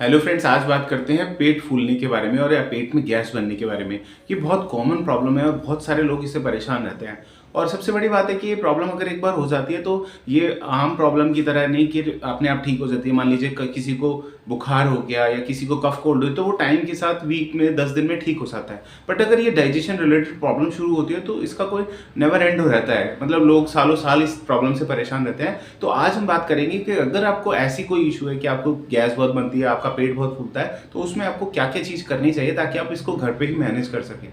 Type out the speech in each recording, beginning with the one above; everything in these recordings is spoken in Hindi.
हेलो फ्रेंड्स, आज बात करते हैं पेट फूलने के बारे में और या पेट में गैस बनने के बारे में। ये बहुत कॉमन प्रॉब्लम है और बहुत सारे लोग इससे परेशान रहते हैं। और सबसे बड़ी बात है कि ये प्रॉब्लम अगर एक बार हो जाती है तो ये आम प्रॉब्लम की तरह नहीं कि अपने आप ठीक हो जाती है। मान लीजिए किसी को बुखार हो गया या किसी को कफ कोल्ड हो तो वो टाइम के साथ वीक में 10 दिन में ठीक हो जाता है। बट अगर ये डाइजेशन रिलेटेड प्रॉब्लम शुरू होती है तो इसका कोई नेवर एंड हो रहता है। मतलब लोग सालों साल इस प्रॉब्लम से परेशान रहते हैं। तो आज हम बात करेंगे कि अगर आपको ऐसी कोई इशू है कि आपको गैस बहुत बनती है, आपका पेट बहुत फूलता है, तो उसमें आपको क्या क्या चीज़ करनी चाहिए ताकि आप इसको घर पे ही मैनेज कर सकें।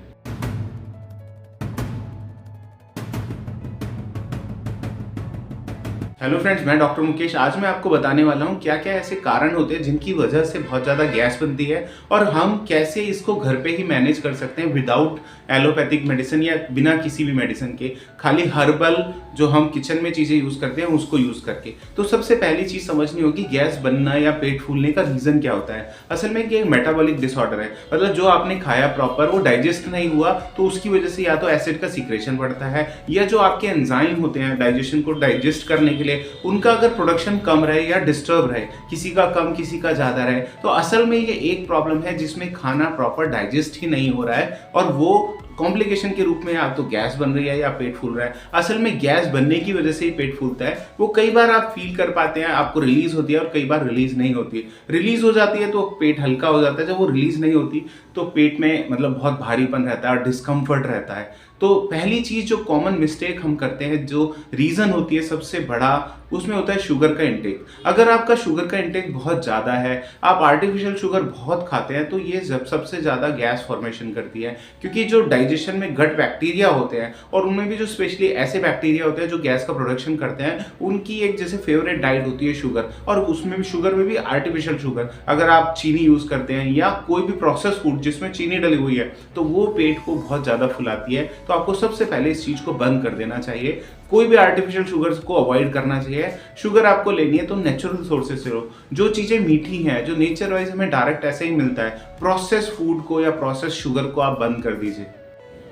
हेलो फ्रेंड्स, मैं डॉक्टर मुकेश। आज मैं आपको बताने वाला हूँ क्या क्या ऐसे कारण होते हैं जिनकी वजह से बहुत ज़्यादा गैस बनती है और हम कैसे इसको घर पे ही मैनेज कर सकते हैं विदाउट एलोपैथिक मेडिसिन या बिना किसी भी मेडिसिन के, खाली हर्बल जो हम किचन में चीज़ें यूज़ करते हैं उसको यूज़ करके। तो सबसे पहली चीज़ समझनी होगी गैस बनना या पेट फूलने का रीज़न क्या होता है। असल में ये मेटाबॉलिक डिसऑर्डर है। मतलब जो आपने खाया प्रॉपर वो डाइजेस्ट नहीं हुआ तो उसकी वजह से या तो एसिड का सीक्रेशन बढ़ता है या जो आपके एंजाइम होते हैं डाइजेशन को डाइजेस्ट करने के लिए उनका अगर प्रोडक्शन कम रहे या डिस्टर्ब रहे, किसी का कम किसी का ज्यादा रहे, तो असल में ये एक प्रॉब्लम है जिसमें खाना प्रॉपर डाइजेस्ट ही नहीं हो रहा है और वो कॉम्प्लिकेशन के रूप में या तो गैस बन रही है या पेट फूल रहा है। असल में गैस बनने की वजह से ही पेट फूलता है। वो कई बार आप फील कर पाते हैं, आपको रिलीज होती है और कई बार रिलीज नहीं होती। रिलीज हो जाती है तो पेट हल्का हो जाता है, जब वो रिलीज नहीं होती तो पेट में मतलब बहुत भारीपन रहता है और डिस्कम्फर्ट रहता है। तो पहली चीज जो कॉमन मिस्टेक हम करते हैं, जो रीजन होती है सबसे बड़ा, उसमें होता है शुगर का इंटेक। अगर आपका शुगर का इंटेक बहुत ज़्यादा है, आप आर्टिफिशियल शुगर बहुत खाते हैं, तो ये सबसे ज़्यादा गैस फॉर्मेशन करती है। क्योंकि जो डाइजेशन में गट बैक्टीरिया होते हैं और उनमें भी जो स्पेशली ऐसे बैक्टीरिया होते हैं जो गैस का प्रोडक्शन करते हैं, उनकी एक जैसे फेवरेट डाइट होती है शुगर। और उसमें भी शुगर में भी आर्टिफिशियल शुगर, अगर आप चीनी यूज़ करते हैं या कोई भी प्रोसेस फूड जिसमें चीनी डली हुई है, तो वो पेट को बहुत ज़्यादा फुलाती है। तो आपको सबसे पहले इस चीज़ को बंद कर देना चाहिए। कोई भी आर्टिफिशियल शुगर्स को अवॉइड करना चाहिए। शुगर आपको लेनी है तो नेचुरल सोर्सेज से लो, जो चीज़ें मीठी हैं, जो नेचर वाइज हमें डायरेक्ट ऐसे ही मिलता है। प्रोसेस फूड को या प्रोसेस शुगर को आप बंद कर दीजिए।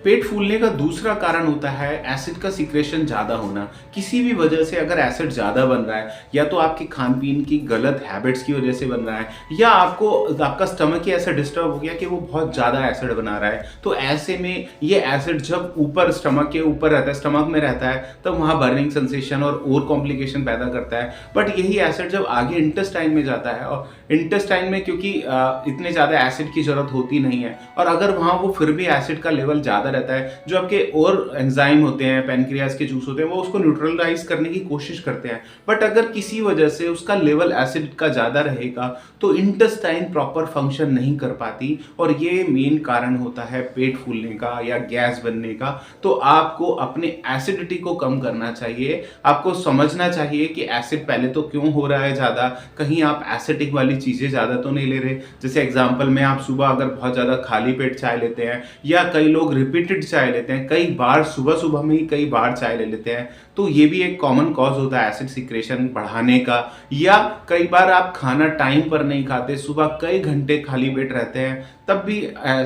पेट फूलने का दूसरा कारण होता है एसिड का सीक्रेशन ज़्यादा होना। किसी भी वजह से अगर एसिड ज़्यादा बन रहा है, या तो आपकी खान पीन की गलत हैबिट्स की वजह से बन रहा है, या आपका स्टमक ही ऐसा डिस्टर्ब हो गया कि वो बहुत ज़्यादा एसिड बना रहा है, तो ऐसे में ये एसिड जब ऊपर स्टमक के ऊपर रहता है, स्टमक में रहता है, तब वहाँ बर्निंग सेंसेशन और कॉम्प्लिकेशन पैदा करता है। बट यही एसिड जब आगे इंटेस्टाइन में जाता है, और इंटेस्टाइन में क्योंकि इतने ज़्यादा एसिड की ज़रूरत होती नहीं है, और अगर वहाँ वो फिर भी एसिड का लेवल ज़्यादा रहता है, जो आपके और एंजाइम होते हैं, पैनक्रियाज के जूस होते हैं, वो उसको न्यूट्रलाइज करने की कोशिश करते हैं। बट अगर किसी वजह से उसका लेवल एसिड का ज़्यादा रहेगा तो इंटेस्टाइन प्रॉपर फंक्शन नहीं कर पाती, और ये मेन कारण होता है पेट फूलने का या गैस बनने का। तो आपको अपने एसिडिटी को कम करना चाहिए। आपको समझना चाहिए कि एसिड पहले तो क्यों हो रहा है ज़्यादा, कहीं आप एसिडिक वाली चीज़ें ज़्यादा तो नहीं ले रहे। जैसे एग्जाम्पल में, आप सुबह अगर बहुत ज़्यादा खाली पेट चाय लेते हैं, या कई लोग रिपीटेड चाय लेते हैं, कई बार सुबह सुबह में ही कई बार चाय ले लेते हैं, तो ये भी एक कॉमन कॉज होता है एसिड सिक्रेशन बढ़ाने का। या कई बार आप खाना टाइम पर नहीं खाते, सुबह कई घंटे खाली पेट रहते हैं, तब भी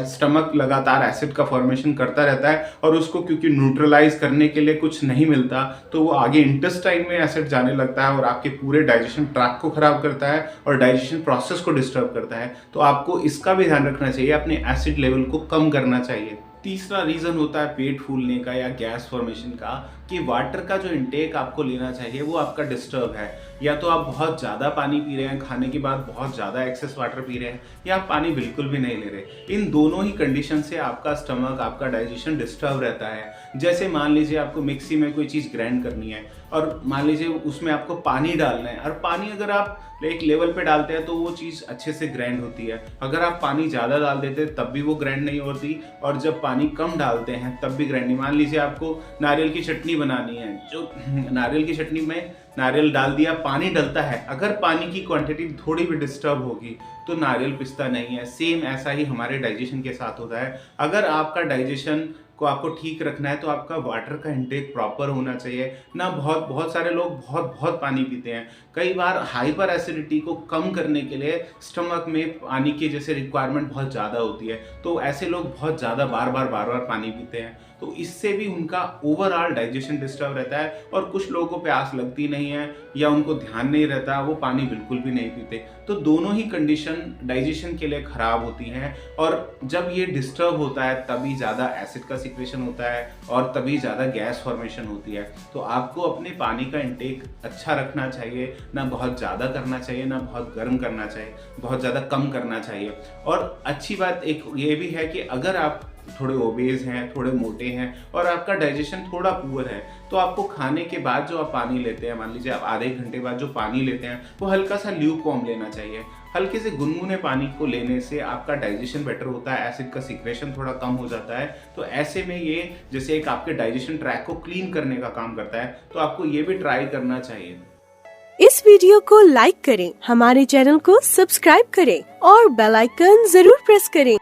स्टमक लगातार एसिड का फॉर्मेशन करता रहता है, और उसको क्योंकि न्यूट्रलाइज करने के लिए कुछ नहीं मिलता, तो वो आगे इंटेस्टाइन में एसिड जाने लगता है और आपके पूरे डाइजेशन ट्रैक को खराब करता है और डाइजेशन प्रोसेस को डिस्टर्ब करता है। तो आपको इसका भी ध्यान रखना चाहिए, अपने एसिड लेवल को कम करना चाहिए। तीसरा रीजन होता है पेट फूलने का या गैस फॉर्मेशन का, कि वाटर का जो इंटेक आपको लेना चाहिए वो आपका डिस्टर्ब है। या तो आप बहुत ज़्यादा पानी पी रहे हैं, खाने के बाद बहुत ज़्यादा एक्सेस वाटर पी रहे हैं, या आप पानी बिल्कुल भी नहीं ले रहे। इन दोनों ही कंडीशन से आपका स्टमक, आपका डाइजेशन डिस्टर्ब रहता है। जैसे मान लीजिए आपको मिक्सी में कोई चीज़ ग्राइंड करनी है, और मान लीजिए उसमें आपको पानी डालना है, और पानी अगर आप एक लेवल पे डालते हैं तो वो चीज़ अच्छे से ग्राइंड होती है। अगर आप पानी ज़्यादा डाल देते हैं तब भी वो ग्राइंड नहीं होती, और जब पानी कम डालते हैं तब भी ग्राइंड नहीं। मान लीजिए आपको नारियल की चटनी बनानी है, जो नारियल की चटनी में नारियल डाल दिया, पानी डलता है, अगर पानी की क्वांटिटी थोड़ी भी डिस्टर्ब होगी तो नारियल पिसता नहीं है। सेम ऐसा ही हमारे डाइजेशन के साथ होता है। अगर आपका डाइजेशन को आपको ठीक रखना है तो आपका वाटर का इंटेक प्रॉपर होना चाहिए ना। बहुत सारे लोग बहुत बहुत पानी पीते हैं। कई बार हाइपर एसिडिटी को कम करने के लिए स्टमक में पानी की जैसे रिक्वायरमेंट बहुत ज़्यादा होती है, तो ऐसे लोग बहुत ज़्यादा बार बार पानी पीते हैं। तो इससे भी उनका ओवरऑल डाइजेशन डिस्टर्ब रहता है। और कुछ लोगों को प्यास लगती नहीं है या उनको ध्यान नहीं रहता, वो पानी बिल्कुल भी नहीं पीते। तो दोनों ही कंडीशन डाइजेशन के लिए खराब होती हैं, और जब ये डिस्टर्ब होता है तभी ज़्यादा एसिड का सिक्रेशन होता है और तभी ज़्यादा गैस फॉर्मेशन होती है। तो आपको अपने पानी का इंटेक अच्छा रखना चाहिए, ना बहुत ज़्यादा करना चाहिए ना बहुत गर्म करना चाहिए, बहुत ज़्यादा कम करना चाहिए। और अच्छी बात एक ये भी है कि अगर आप थोड़े ओबेज हैं, थोड़े मोटे हैं और आपका डाइजेशन थोड़ा पुअर है, तो आपको खाने के बाद जो आप पानी लेते हैं, मान लीजिए आप आधे घंटे बाद जो पानी लेते हैं, वो हल्का सा ल्यूकवार्म लेना चाहिए। हल्के से गुनगुने पानी को लेने से आपका डाइजेशन बेटर होता है, एसिड का सिक्रेशन थोड़ा कम हो जाता है। तो ऐसे में ये जैसे एक आपके डाइजेशन ट्रैक को क्लीन करने का काम करता है, तो आपको ये भी ट्राई करना चाहिए। इस वीडियो को लाइक करें, हमारे चैनल को सब्सक्राइब करें और बेल आइकन जरूर प्रेस करें।